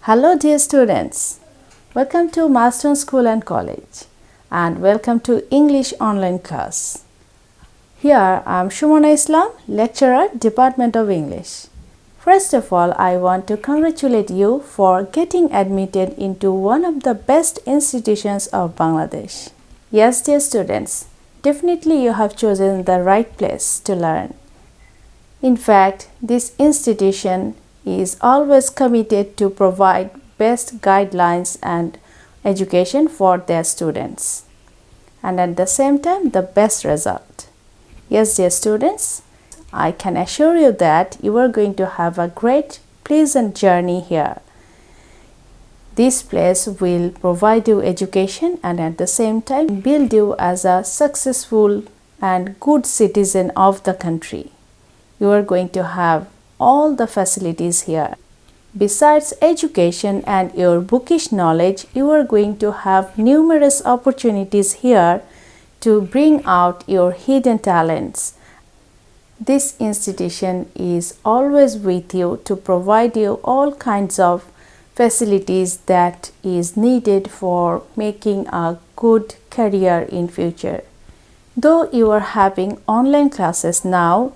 Hello, dear students. Welcome to Marston School and College and welcome to English online class. Here I am Shumana Islam, lecturer, Department of English. First of all, I want to congratulate you for getting admitted into one of the best institutions of Bangladesh. Yes, dear students, definitely you have chosen the right place to learn. In fact, this institution is always committed to provide best guidelines and education for their students and at the same time the best result. Yes, dear students, I can assure you that you are going to have a great pleasant journey here. This place will provide you education and at the same time build you as a successful and good citizen of the country. You are going to have all the facilities here. Besides education and your bookish knowledge, you are going to have numerous opportunities here to bring out your hidden talents. This institution is always with you to provide you all kinds of facilities that is needed for making a good career in future. Though you are having online classes now,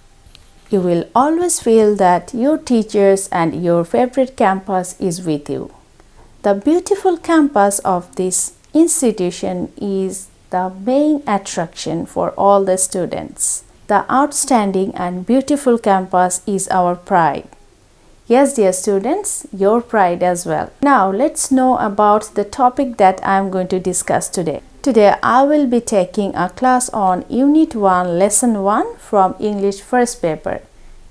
you will always feel that your teachers and your favorite campus is with you. The beautiful campus of this institution is the main attraction for all the students. The outstanding and beautiful campus is our pride. Yes, dear students, your pride as well. Now let's know about the topic that I am going to discuss today. Today I will be taking a class on Unit 1, Lesson 1 from English First Paper,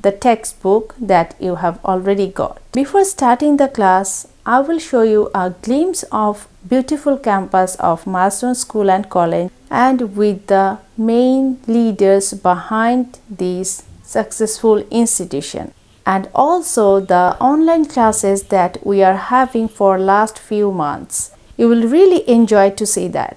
the textbook that you have already got. Before starting the class, I will show you a glimpse of beautiful campus of Marston School and College and with the main leaders behind this successful institution, and also the online classes that we are having for last few months. You will really enjoy to see that.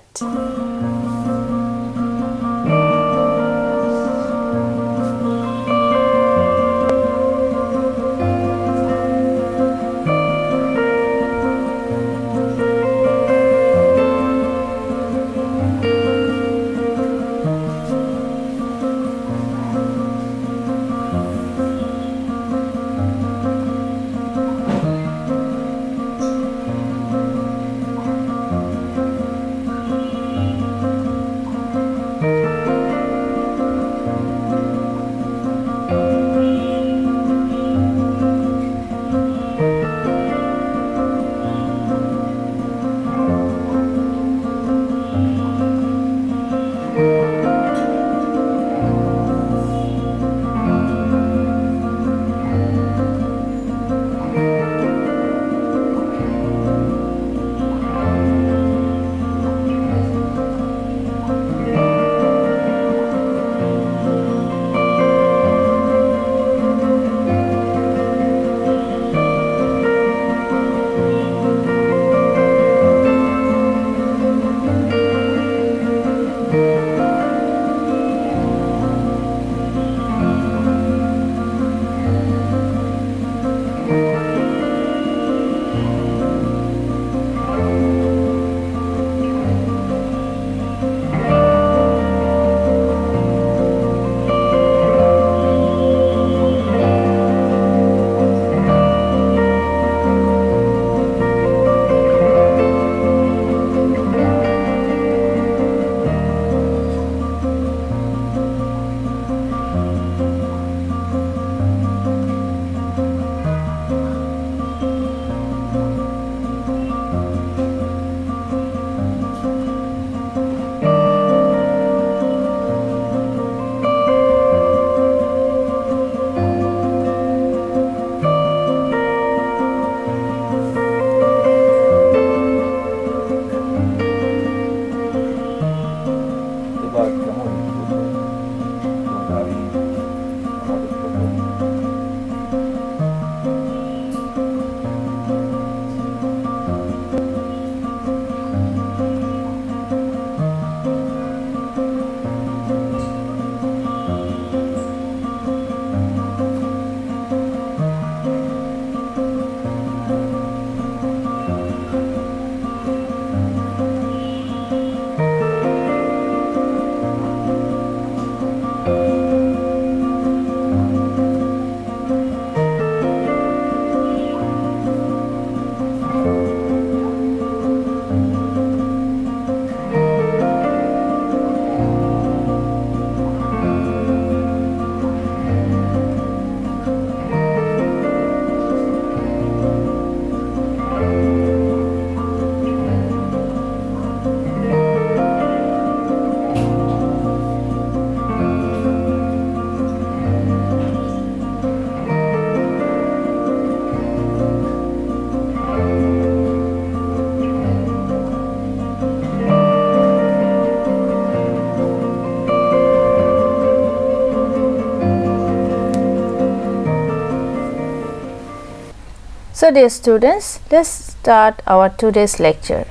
So dear students, let's start our today's lecture.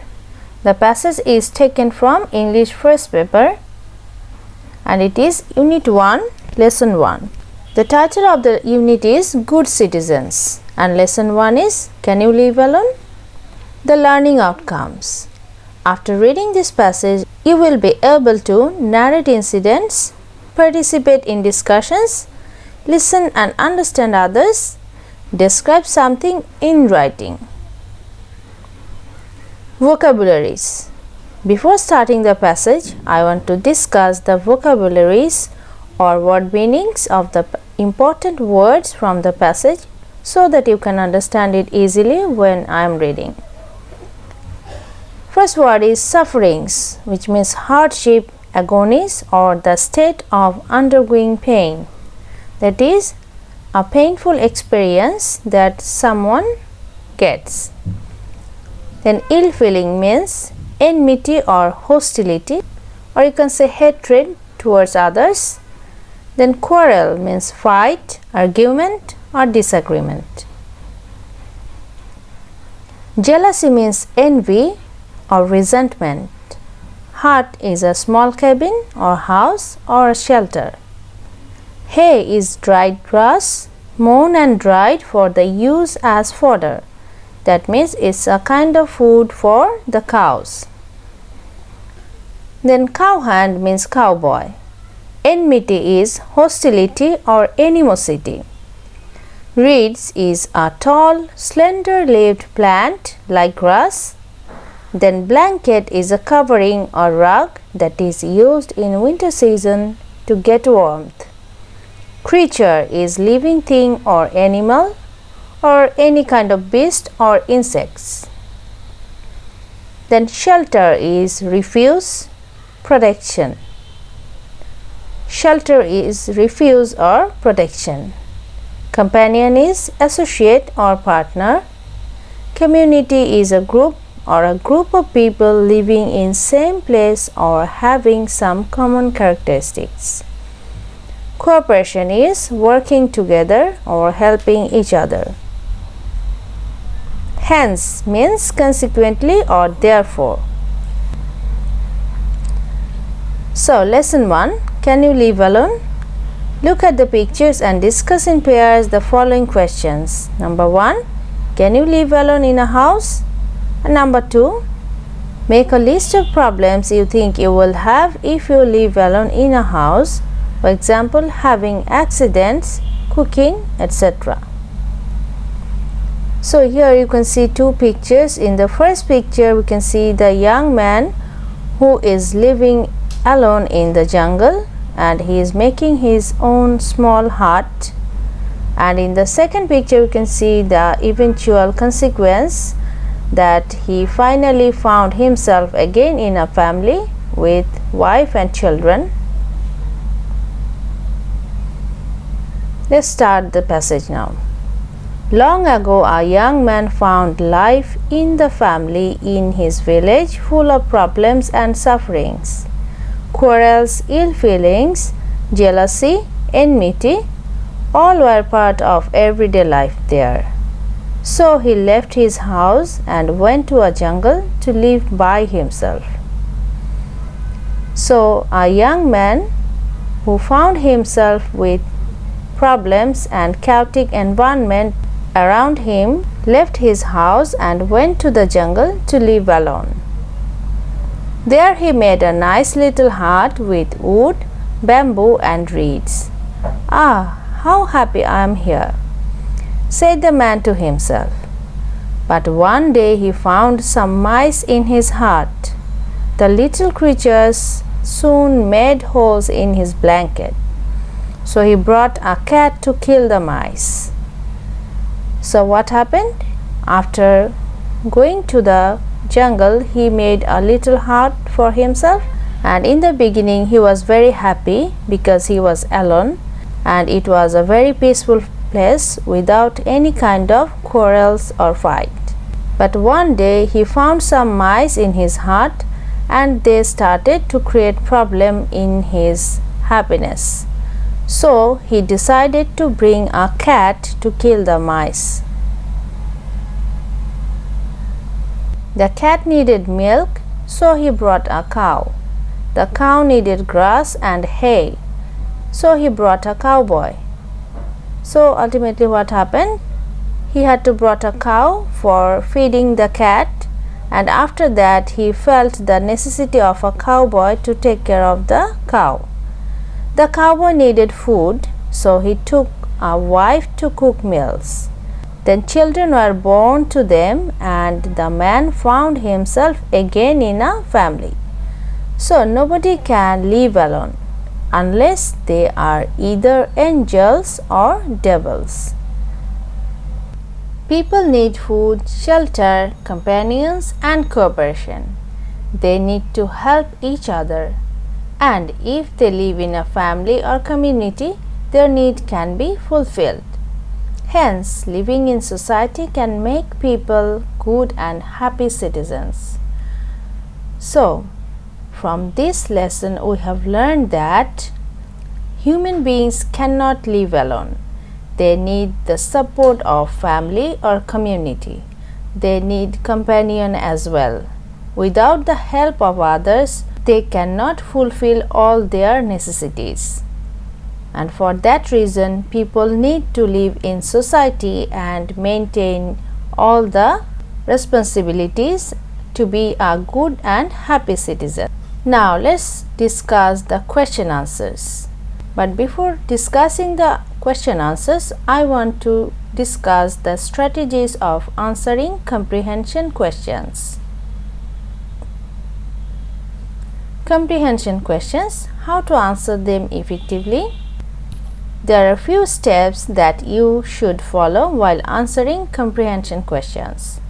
The passage is taken from English first paper and it is Unit 1, Lesson 1. The title of the unit is Good Citizens and Lesson 1 is Can You Live Alone? The learning outcomes. After reading this passage, you will be able to narrate incidents, participate in discussions, listen and understand others, describe something in writing. Vocabularies. Before starting the passage, I want to discuss the vocabularies or word meanings of the important words from the passage so that you can understand it easily when I am reading. First word is sufferings, which means hardship, agonies or the state of undergoing pain. That is a painful experience that someone gets. Then ill feeling means enmity or hostility, or you can say hatred towards others. Then quarrel means fight, argument or disagreement. Jealousy means envy or resentment. Hut is a small cabin or house or a shelter. Hay is dried grass, mown and dried for the use as fodder. That means it's a kind of food for the cows. Then cowhand means cowboy. Enmity is hostility or animosity. Reeds is a tall, slender-leaved plant like grass. Then blanket is a covering or rug that is used in winter season to get warmth. Creature is living thing or animal or any kind of beast or insects. Then shelter is refuge, protection. Shelter is refuge or protection. Companion is associate or partner. Community is a group or a group of people living in same place or having some common characteristics. Cooperation is working together or helping each other. Hence means consequently or therefore. So lesson 1, Can you live alone? Look at the pictures and discuss in pairs the following questions. Number 1, Can you live alone in a house? And number 2, make a list of problems you think you will have if you live alone in a house. For example, having accidents, cooking, etc. So here you can see two pictures. In the first picture, we can see the young man who is living alone in the jungle and he is making his own small hut. And in the second picture, we can see the eventual consequence that he finally found himself again in a family with wife and children. Let's start the passage now. Long ago, a young man found life in the family in his village full of problems and sufferings. Quarrels, ill feelings, jealousy, enmity, all were part of everyday life there. So he left his house and went to a jungle to live by himself. So a young man who found himself with problems and chaotic environment around him left his house and went to the jungle to live alone. There he made a nice little hut with wood, bamboo and reeds. "Ah, how happy I am here," said the man to himself. But one day he found some mice in his hut. The little creatures soon made holes in his blanket. So he brought a cat to kill the mice. So what happened? After going to the jungle, he made a little hut for himself, and in the beginning he was very happy because he was alone and it was a very peaceful place without any kind of quarrels or fight. But one day he found some mice in his hut and they started to create problem in his happiness. So he decided to bring a cat to kill the mice. The cat needed milk, so he brought a cow. The cow needed grass and hay, so he brought a cowboy. So ultimately what happened? He had to brought a cow for feeding the cat, and after that he felt the necessity of a cowboy to take care of the cow. The cowboy needed food, so he took a wife to cook meals. Then children were born to them, and the man found himself again in a family. So nobody can live alone unless they are either angels or devils. People need food, shelter, companions, and cooperation. They need to help each other, and if they live in a family or community, their need can be fulfilled. Hence, living in society can make people good and happy citizens. So, from this lesson, we have learned that human beings cannot live alone. They need the support of family or community. They need companion as well. Without the help of others, they cannot fulfill all their necessities. And for that reason, people need to live in society and maintain all the responsibilities to be a good and happy citizen. Now let's discuss the question answers. But before discussing the question answers, I want to discuss the strategies of answering comprehension questions. Comprehension questions, how to answer them effectively. There are few steps that you should follow while answering comprehension questions.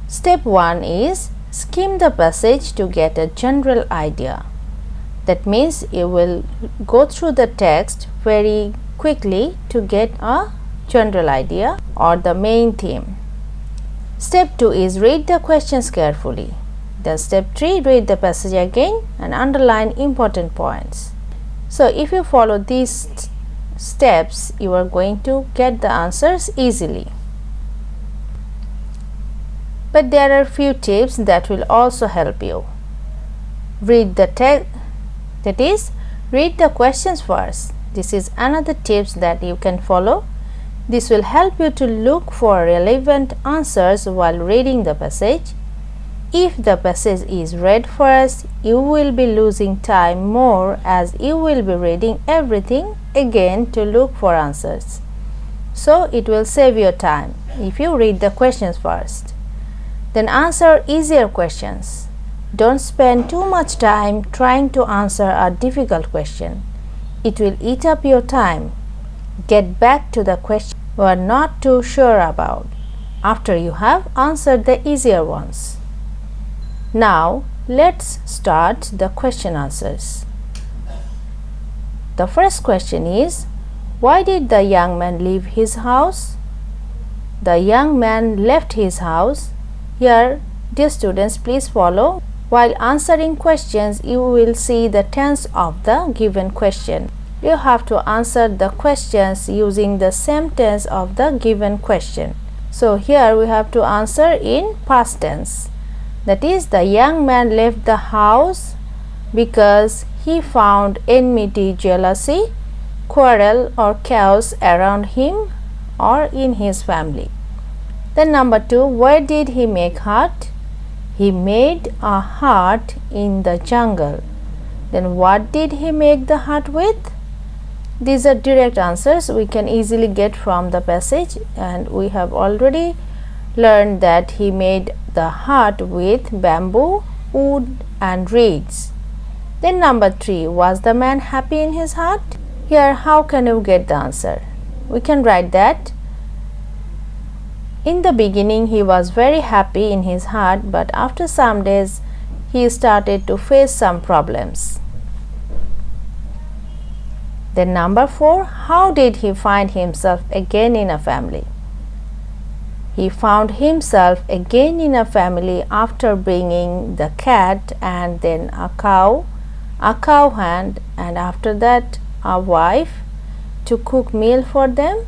Step 1 is skim the passage to get a general idea. That means you will go through the text very quickly to get a general idea or the main theme. Step 2 is read the questions carefully. Then step 3, read the passage again and underline important points. So if you follow these steps, you are going to get the answers easily. But there are few tips that will also help you. Read the text, that is, read the questions first. This is another tips that you can follow. This will help you to look for relevant answers while reading the passage. If the passage is read first, you will be losing time more as you will be reading everything again to look for answers. So it will save your time if you read the questions first. Then answer easier questions. Don't spend too much time trying to answer a difficult question. It will eat up your time. Get back to the question you are not too sure about after you have answered the easier ones. Now let's start the question answers. The first question is, why did the young man leave his house? The young man left his house. Here, dear students, please follow. While answering questions, you will see the tense of the given question. You have to answer the questions using the same tense of the given question. So here we have to answer in past tense. That is, the young man left the house because he found enmity, jealousy, quarrel or chaos around him or in his family. Then number 2, where did he make hut? He made a hut in the jungle. Then what did he make the hut with? These are direct answers we can easily get from the passage, and we have already learned that he made the hut with bamboo, wood and reeds. Then number 3, was the man happy in his hut? Here, how can you get the answer? We can write that in the beginning he was very happy in his hut, but after some days he started to face some problems. Then number 4, how did he find himself again in a family? He found himself again in a family after bringing the cat and then a cow hand, and after that a wife to cook meal for them,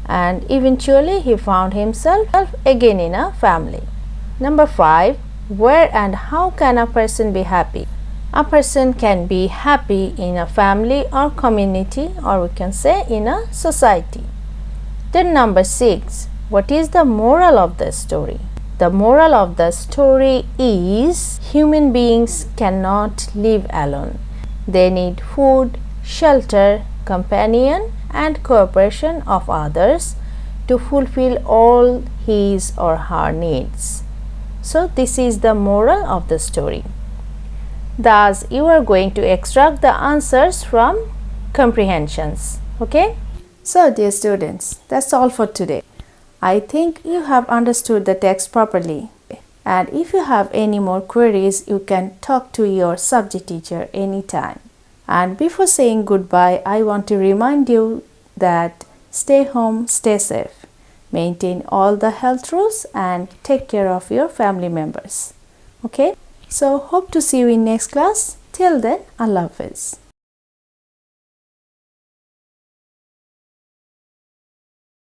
and eventually he found himself again in a family. Number 5. Where and how can a person be happy? A person can be happy in a family or community, or we can say in a society. Then number 6. What is the moral of the story? The moral of the story is human beings cannot live alone. They need food, shelter, companion and cooperation of others to fulfill all his or her needs. So this is the moral of the story. Thus you are going to extract the answers from comprehensions. Okay? So dear students, that's all for today. I think you have understood the text properly. And if you have any more queries, you can talk to your subject teacher anytime. And before saying goodbye, I want to remind you that stay home, stay safe, maintain all the health rules and take care of your family members. Okay? So hope to see you in next class. Till then, Allah Hafiz.